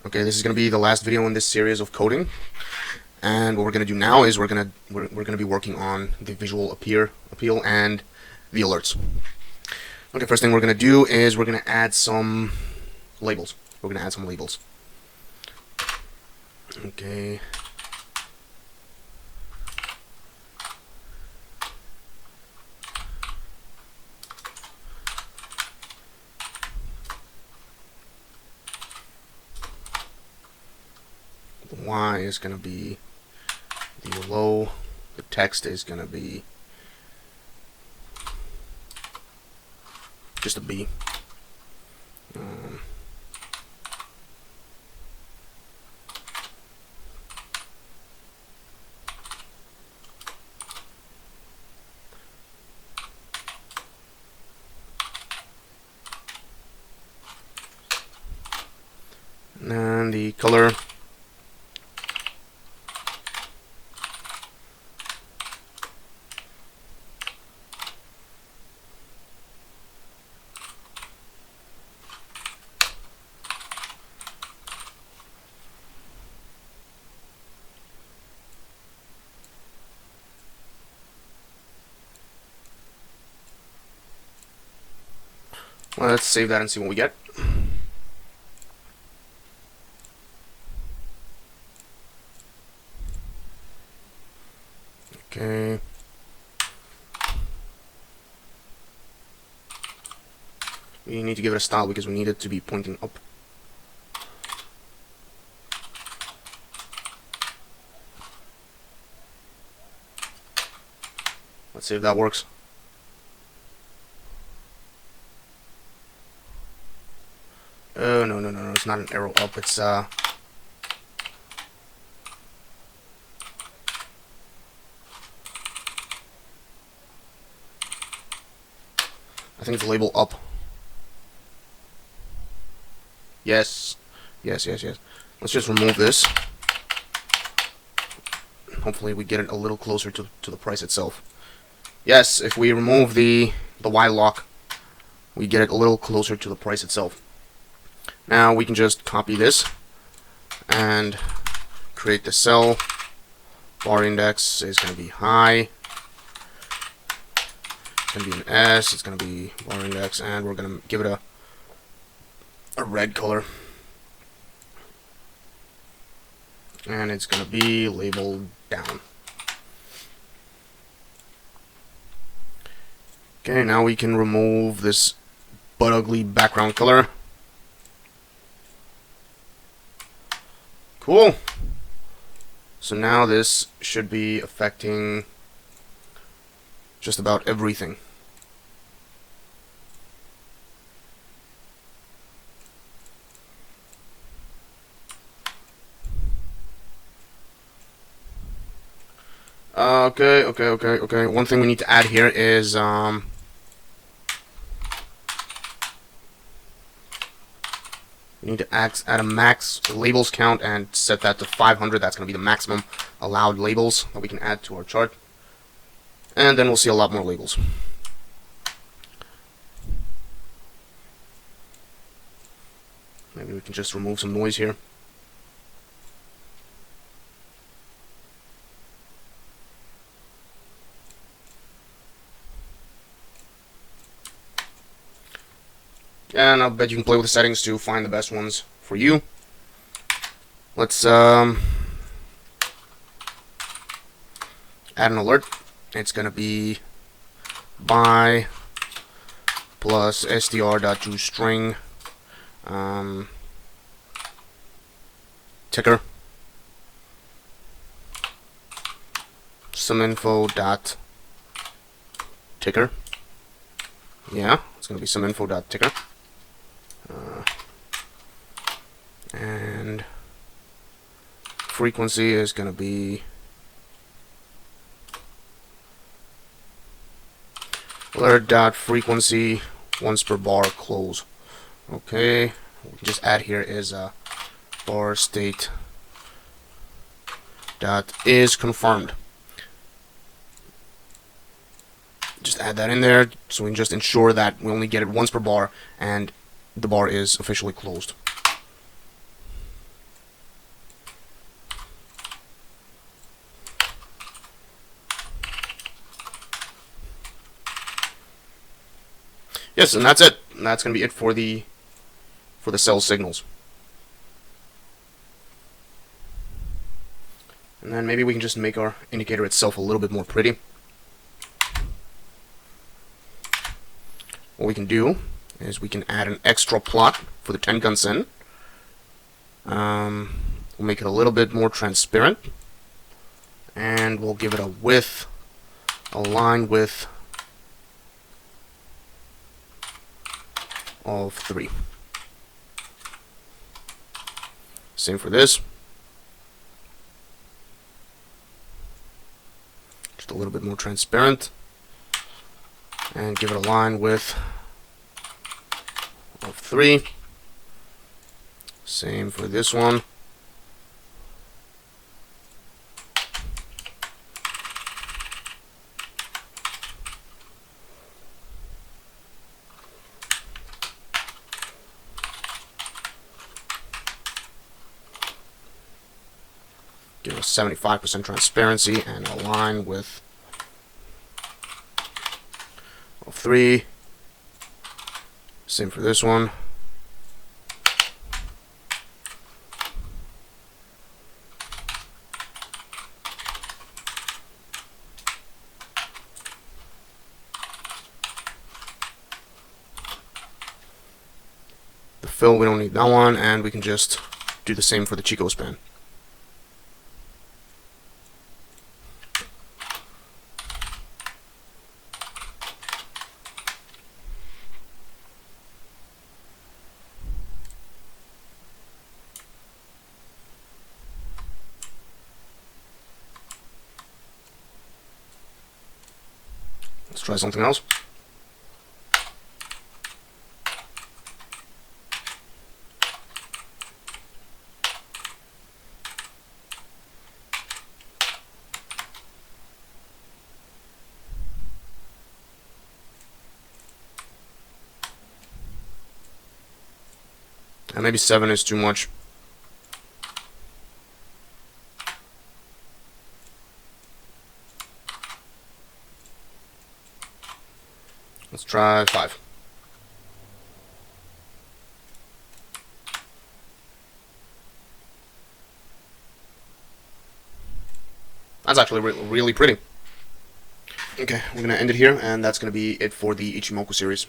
Okay, this is going to be the last video in this series of coding, and what we're going to do now is we're going to be working on the visual appeal and the alerts. Okay, first thing we're going to do is we're going to add some labels. Okay. The Y is going to be the low. The text is going to be just a B. And the color, let's save that and see what we get. Okay. We need to give it a style because we need it to be pointing up. Let's see if that works. Oh, no, it's not an arrow up, it's I think it's label up. Yes. Let's just remove this. Hopefully we get it a little closer to the price itself. Yes, if we remove the Y lock, we get it a little closer to the price itself. Now we can just copy this and create the cell. Bar index is going to be high. It's going to be an S. It's going to be bar index, and we're going to give it a red color. And it's going to be labeled down. Okay, now we can remove this butt ugly background color. Cool. So now this should be affecting just about everything. Okay. One thing we need to add here is we need to add a max labels count and set that to 500. That's going to be the maximum allowed labels that we can add to our chart. And then we'll see a lot more labels. Maybe we can just remove some noise here. And I'll bet you can play with the settings to find the best ones for you. Let's add an alert. It's going to be buy plus str.toString ticker some info dot ticker. Yeah, it's going to be some info dot ticker. And frequency is going to be alert.frequency once per bar close. Okay, what we can just add here is bar state dot is confirmed. Just add that in there so we can just ensure that we only get it once per bar and the bar is officially closed. Yes, and that's it. That's going to be it for the sell signals. And then maybe we can just make our indicator itself a little bit more pretty. What we can do is we can add an extra plot for the Tenkan Sen. We'll make it a little bit more transparent, and we'll give it a width, a line width of 3. Same for this. Just a little bit more transparent, and give it a line width of 3. Same for this one. Give it a 75% transparency and a line width of 3. Same for this one. The fill, we don't need that one, and we can just do the same for the Chico span. Let's try something else. And maybe 7 is too much. Let's try 5. That's actually really pretty. Okay, we're going to end it here, and that's going to be it for the Ichimoku series.